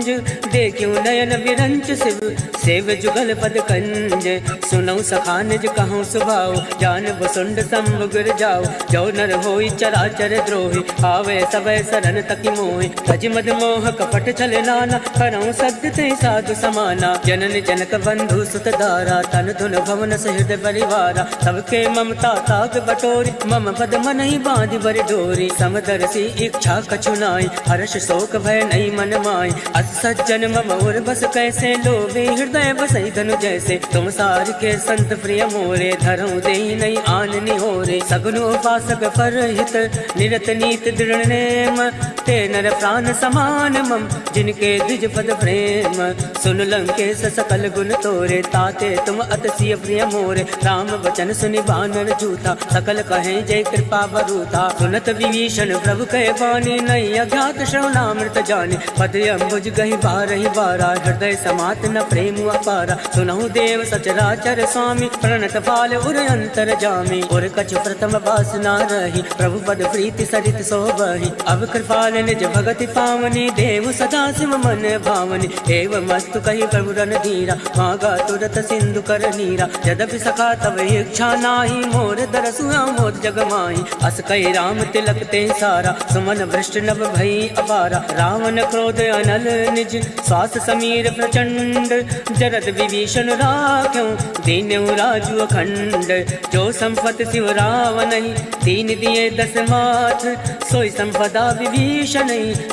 कुंज, देखियो नयन विरंच शिव सेव जुगल पद कंज। सुनौ सखा निज कहूँ सुभाव, जान भुसुंड संभ गिर जाओ। जो नर होई चराचर द्रोही, आवे सबय शरण तकी मोहि। तज मद मोह कपट छल नाना, करऊँ सत्य ते साधु समाना। जनन जनक बंधु सुत दारा, तन धुन भवन सहृद परिवारा। सबके ममता ताक बटोरी, मम पद मन ही बांध बर डोरी। समदर्शी इच्छा कछु नाई, हर्ष शोक भय नहीं मन माई। अस सज्जन मम और बस कैसे, लोभे हृदय बसई धनु जैसे। तुम सार के संत प्रिय मोरे, धरऊँ दे नहीं आन निहोरे। सगुन उपासक पर हित, निरत नीत दृढ़ नेम। ते नर प्राण समान मम, जिनके द्विज पद प्रेम। सुन लंकेश सकल गुण तोरे, ताते तुम अतसिय प्रिय मोरे। राम वचन सुनि बानर जूथा, सकल कहें जय कृपा बरूथा। सुनत विभीषण प्रभु कहे बानी, नहीं अज्ञात श्रवणामृत जाने। पद अम्बुज गहि बारहि बारा, हृदय समात न प्रेम अपारा। सुनहु देव सचराचर स्वामी, प्रणत पाल उर अंतर जामी। उर कछु प्रथम वासना रही, प्रभु पद प्रीति सरित सोबहि। अब कृपाल निज भगति पावनी, देव सदा शिव मन भावनी। एवं मस्तु कही प्रभु रणधीरा, मांगा तुरत सिंधु कर नीरा। यद्यपि सखा तब इच्छा नाही, मोर दरसु मोद जग माही। अस कही राम तिलक ते सारा, सुमन भ्रष्ट नभ भई अपारा। रावण क्रोध अनल निज, श्वास समीर प्रचंड। जरद विभीषण राख्यों, दीन्यु राजु अखंड। जो संपत शिव रावण, दीन दिए दस माथ। सोई संपदा विभीषण,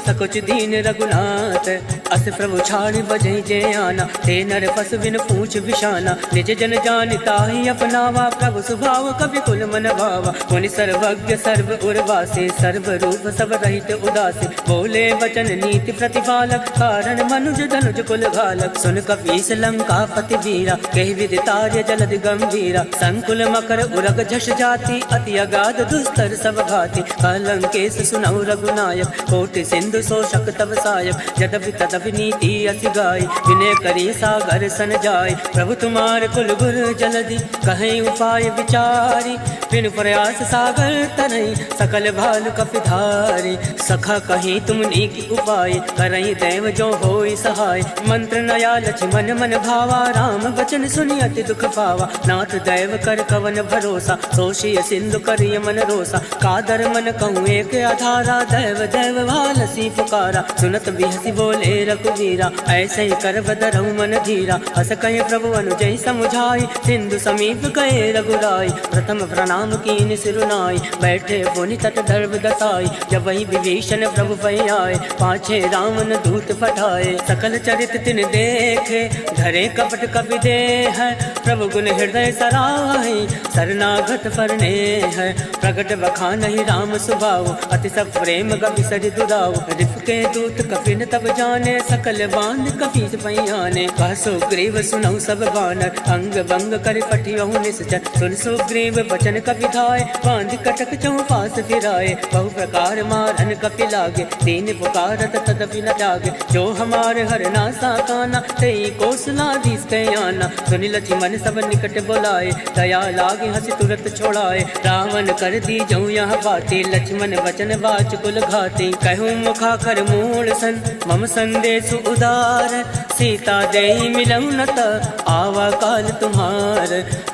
सकुच दीन रघुनाथ। अस प्रभु छाड़ बजै जे आना, ते नर पस बिन पूछ विशाना। निज जन जानिता ही अपनावा, प्रभु स्वभाव कवि कुल मन भावा। मुनि सर्वज्ञ सर्व उर्वासी, सर्व रूप सब रहित उदासी। बोले वचन नीति प्रतिपालक, कारण मनुज धनुज कुल घालक। सुन कपीस लंका पति वीरा, कहि विदितार्य जलधि गंभीरा। संकुल मकर उरग झष जाति, अति अगाध दुस्तर सब घाति। कलंकेश सुनौ रघुनायक, कोटि सिंधु शोषक तब सायक। यद्यपि तदपि नीति अति गाय, विनय करी सागर सन जाय। प्रभु तुम्हार कुल गुर जलधि, कहीं उपाय विचारी। बिनु प्रयास सागर तरई, सकल भालु कपिधारी। सखा कहीं तुम नीक उपाय, करई देव जो होई सहाय। मंत्र नया लक्ष्मण मन भावा, राम वचन सुनि अति दुख पावा। नाथ दैव कर कवन भरोसा, सोषिय सिंधु करिय मन रोसा। कादर मन कहूँ एक आधारा, दैव दैव भालसी पुकारा। सुनत बिहसी बोले रघुवीरा, ऐसे ही कर बदरहु मन धीरा। हस कहे प्रभु अनुजय समुझाई, सिंधु समीप गए रघुराई। प्रथम प्रणाम कीन सिरुनाई, बैठे पुनि तट दर्भ दसाई। जब वही विभीषण प्रभु पै आए, पाछे रावण दूत पठाए। सकल चरित तिन देखे, धरे कपट कपि देह। प्रभु गुण हृदय सराहि, शरणागत परने है। प्रगट बखानहि राम सुभाव, अति सब प्रेम गवि सरि दुराव। रिप के दूत कपिन तब जाने, सकल बांध कपीस पैयाने। कह सुग्रीव सुनौ सब बानर, अंग भंग कर पठियहु निश्चर। सुन सुग्रीव वचन कपि धाय, बांध कटक चौपास फिराए। बहु प्रकार मारन कपि लागे, दीन पुकारत तदपि न जागे। जो हमार हरना साकाना, तेई कौशलाधीश कयाना। सुनि लक्ष्मण सब निकट बुलाए, दया लागे हंसी तुरत छोड़ाए। रावण कर दी जऊ यह बाती, लक्ष्मण वचन बाच कुल घाती। कहूँ मुखाखर मूल सन, मम संदेश उदार। सीता देहि मिलऊ न त, आवा काल तुम्हार।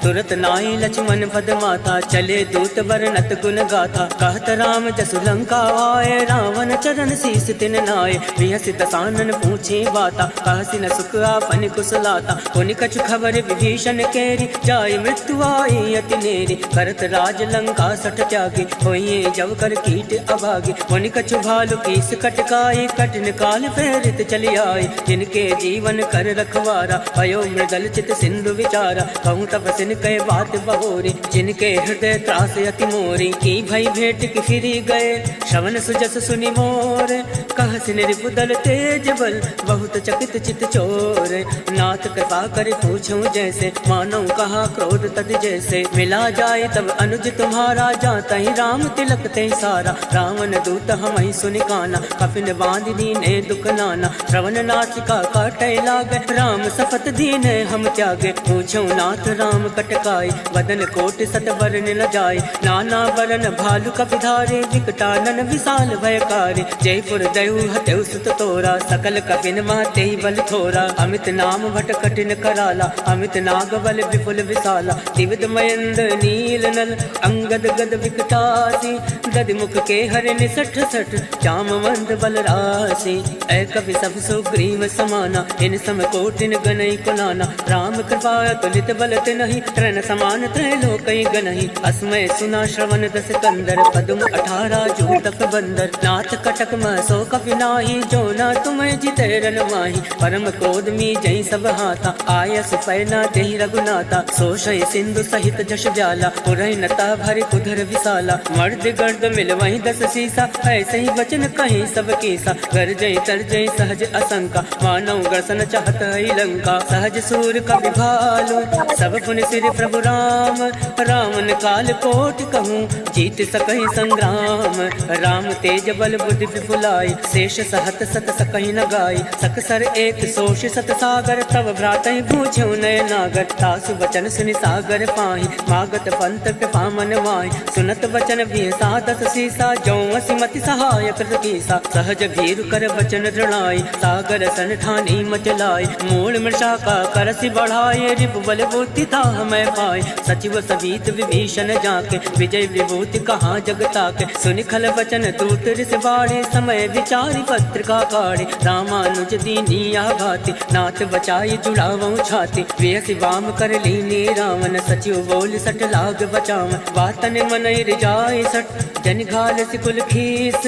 तुरत नाई लक्ष्मण पद माता, चले दूत वर्णत गुण गाथा। कहत राम जसु लंका आए, रावण चरण शीस तिन नाय। बिहसित सानन पूछे बाता, कहसी न सुख आपन कुशलाता। पुनि कछु खबर विभीषण केरी, जाय मृत्यु आई अति नेरी। करत राज लंका सठ त्यागी, होइए जब कर कीट अभागी। पुनि कछु भालु कीस कटकाई, कठिन काल प्रेरित चली आई। जिनके जीवन कर रखवारा, भयो मृगल चित सिंधु विचारा। कहूँ तपसिन कह बात बहोरी, जिनके हृदय त्रास अति मोरी। की भई भेंट की फिरी गए, श्रवण सुजस सुनि मोर। कहसिन रिपुदल तेज बल, बहुत चकित चित चोर। नाथ कृपा कर पूछूं जैसे, मानो कहा क्रोध तद जैसे। मिला जाए तब अनुज तुम्हारा, जाता ही राम तिलक ते सारा। रावण दूत हम ही सुनि काना, कपिन बांध दीने दुख नाना। श्रवण नासिका काट काटे लागे राम सपत दीन हम त्यागे पूछो नाथ राम कटकाई वदन कोट सत वरन न जाय नाना वरन भालु कपिधारे विकटानन विशाल भयकारी जयपुर दयु हतेउ सुत तोरा सकल कपिन महते बल थोरा अमित नाम भट कठिन कराला अमित नाग बल विपुल विशाला दिविद मयंद नील नल अंगद गद विकटासी दद मुख के हर निसठ सठ चामवंत बल राशि ऐ कवि सब सुग्रीव समाना इन सम कोटिन गनई कुलाना राम कृपा तुलित बलत नहीं रण समान त्रैलोकई गनहि अस्मय सुना श्रवण दस कंदर पदुम 18 जूतक बंदर नाथ कटक मसो कपि नाही जो ना तुम्हें जिते रन माही परम क्रोध मी जय सब हाथा आय सुपैना देहि रघुनाथा सोशय सिंधु सहित जश व्याला पुरहि नता भरि कुधर विशाला मर्द गर्द मिल वहीं 10 सीसा ऐसे ही वचन कहीं सब कीसा कर जय तर जय सहज असंका मानव गर्सन चाहत है लंका सहज सूर का विभालु सब पुण्य सिर प्रभु राम रावण काल कोटि कहूँ जीत सकहि संग्राम राम तेज बल बुद्धि विपुलाई शेष सहत सत सकहि न गाई सकसर एक सोष सत सागर तब भ्रातहि पूछ्यो नय नागर तासु वचन सुनि सागर पाहि मागत पंत कृपा मन वाहि सुनत वचन भी सादस सीसा जो असिमति सहाय कृत कीसा सहज भीरु कर वचन दृढ़ाई सागर सन ठानी मचलाई मूल मृषा का करसि बढ़ाए रिपु बल बुद्धि ताह मैं पाए सचिव सवीत विभीषण जाके विजय विभूति कहाँ जगता के सुनि खल वचन दूत रिस बाढ़े समय विचारी पत्रिका काढ़े रामानुज दीनी भाति नाथ बचाई जुड़ावो छाती वेसी वाम कर लीनी रावण सचिव बोल सट लाग बचाव वातन मन रिजाए सट जन घाल सिकुल खीस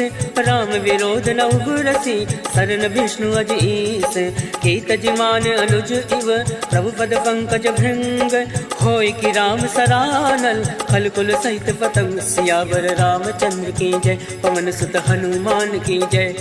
राम विरोध न उगरसी शरण विष्णु अजीस कीत जिमान अनुज इव प्रभु पद पंकज भृंग होय कि राम सरानल खल कुल सहित पतंग सियावर रामचंद्र की जय पवन सुत हनुमान की जय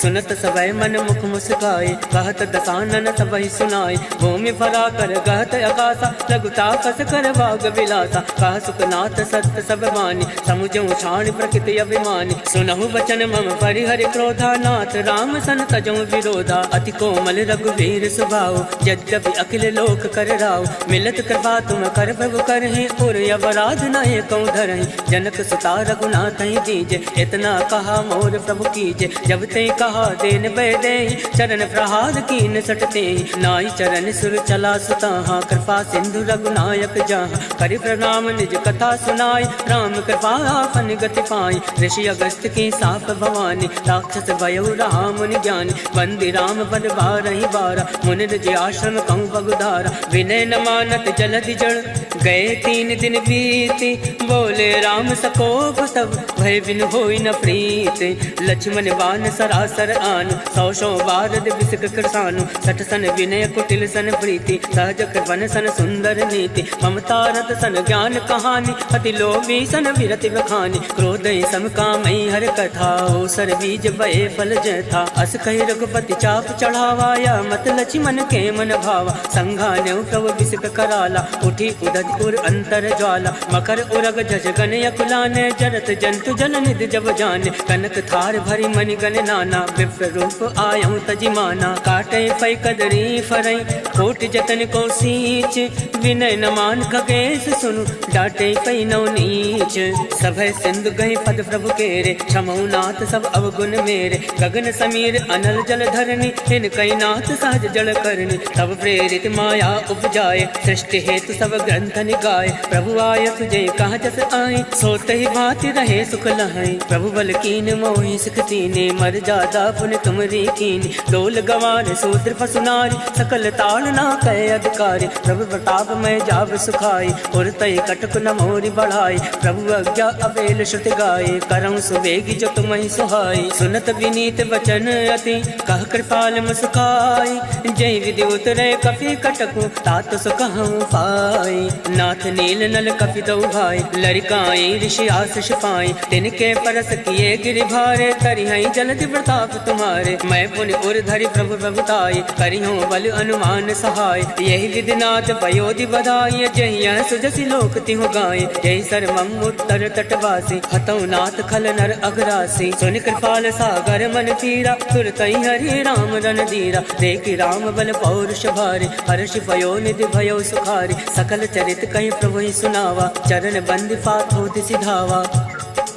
सुनत सबय मन मुख मुस्काए कहत दसानन सबहि सुनाए भूमि फरा कर कहत आकाशा लघुता कस कर भाग विलासा कह सुखनाथ सत्य सब बानी समुझो छाण प्रकृति अभिमानी सुनहु वचन मम परिहर क्रोधा नाथ राम सन तजो विरोधा अति कोमल रघुवीर सुभाव यद्यपि अखिल लोक कर राव मिलत कृपा तुम कर प्रभु करहि उर अवराध नहे कौ धरहि जनक सुता रघुनाथ ही दीजे इतना कहा मोर प्रभु कीजे जब ते कहा देन दे चरण प्रहार कीन सटते नाई चरण सुर चला सुता कृपा सिंधु रघुनायक जहाँ करि प्रणाम निज कथा सुनाई राम कृपा आपन गति पाई ऋषि अगस्त की साप भवानी राक्षस भयो राम मुनि ज्ञानी वंदे राम पद बारहि बारा मुनि निज आश्रम कहूँ बगुधारा विनय न मानत जलधि जड़ गए 3 दिन बीते बोले राम सकोप तब भय बिन होई न प्रीत लक्ष्मण बान सरासर आनु 100 बारद विसक कृसानु 60 सन विनय कुटिल सन प्रीति सहज कृपन सन सुंदर नीति ममता रत सन ज्ञान कहानी अति लोभी सन विरति बखानी क्रोध सम कामई हर कथा सर बीज बये फल जथा अस कही रघुपति चाप चढ़ावाया मत लक्ष्मण के मन भावा संघाने प्रभु विसक कराला उठी उदध उर अंतर ज्वाला मकर उरग जज गन यकुलाने जरत जंतु जन निध जब जाने कनक थार भरी मणि गण नाना विप्र रूप आयऊ तजिमाना काटे पै कदरी फरई कोट जतन को सींच विनय न मान खगेश सुनु डाटे पै नौ नीच सभय सिंधु गहि पद प्रभु केरे क्षमऊ नाथ सब अवगुण मेरे गगन समीर अनल जल धरनी इन कई नाथ सहज जल करनी तब प्रेरित माया उपजाए सृष्टि हेतु सब ग्रंथ निगाए प्रभु आय तुझे कहा जस आए सोत ही भांति रहे सुख लहाई प्रभु बल कीन मोहि सिखती ने मर जादा पुन तुमरी कीनी डोल गवार सूत्र पसुनारी सकल ताल ना कहे अधिकारी प्रभु प्रताप में जाब सुखाई और तय कटक न मोरी बढ़ाई प्रभु अज्ञा अवेल श्रुति गाये करऊँ सुवेगी जो तुम्हें सुहाई सुनत विनीत वचन अति कह कृपाल मुस्काई जय विधि उतरे कपि कटकु तात सुखहु पाई नाथ नील नल कपि दो भाई लरिकाई ऋषि आशीष पाई तिनके परस किए गिरि भारे तरिहई जलधि प्रताप प्रताप तुम्हारे। मैं पुण्य उर धरि प्रभु प्रभुताई, करियो बल अनुमान सहाय। यही विधिनाथ पयोधि बधाई, जय यह सुजसि लोक तिहु गाय। जय सर्वम उत्तर तटवासी, हतौ नाथ खल नर अघरासी। सुन कृपाल सागर मन तीरा, तुरतै हरि राम रन धीरा। देखि राम बल पौरुष भारी, हर्ष भयो निधि भयो सुखारी। सकल चरित कहि प्रभु ही सुनावा, चरण बंदी पाथो दिसि धावा।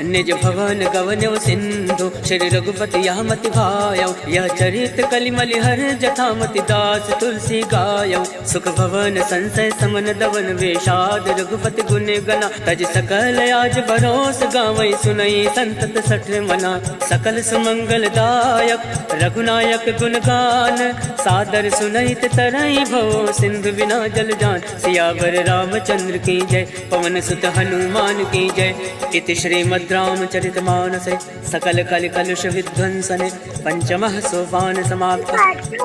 निज भवन गवन्यो सिंधु, श्री रघुपति यह मति भायौ। यह चरित कलिमलि हर जथामति, दास तुलसी गायौ। सुख भवन संसय समन दवन, वेषाद रघुपति गुण गना। तज सकल आज भरोस गावै, सुनई संतत सठ मना। सकल सुमंगल दायक रघुनायक गुण गान, सादर सुनैत तरई भव सिंधु बिना जल जान। सियावर रामचंद्र की जय, पवन सुत हनुमान की जय। इति श्रीमद् रामचरित मानस सकल कलि कलुष विध्वंसने, पंचमः सोपान समाप्त।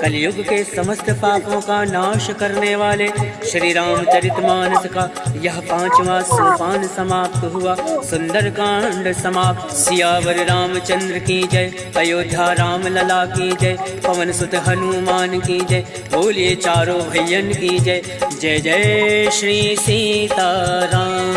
कलयुग के समस्त पापों का नाश करने वाले श्री रामचरित मानस का यह 5वां सोपान समाप्त हुआ। सुंदर कांड समाप्त। सियावर रामचंद्र की जय, अयोध्या राम लला की जय, पवन सुत हनुमान की जय। बोलिए चारों भैयन की जय। जय जय श्री सीताराम।